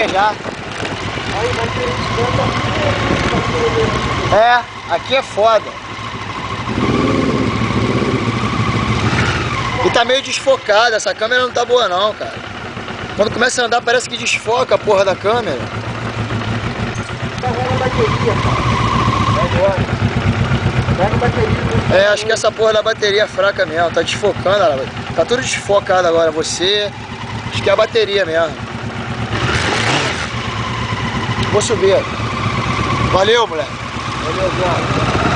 já. Aí vai ter É, aqui é foda. E tá meio desfocada, essa câmera não tá boa não, cara. Quando começa a andar parece que desfoca a porra da câmera. carrega a bateria, cara. Vai embora. Pega a bateria. É, acho que essa porra da bateria é fraca mesmo, tá desfocando, ela. Tá tudo desfocado agora, você. Acho que é a bateria mesmo. Vou subir. Valeu, moleque. Valeu, João.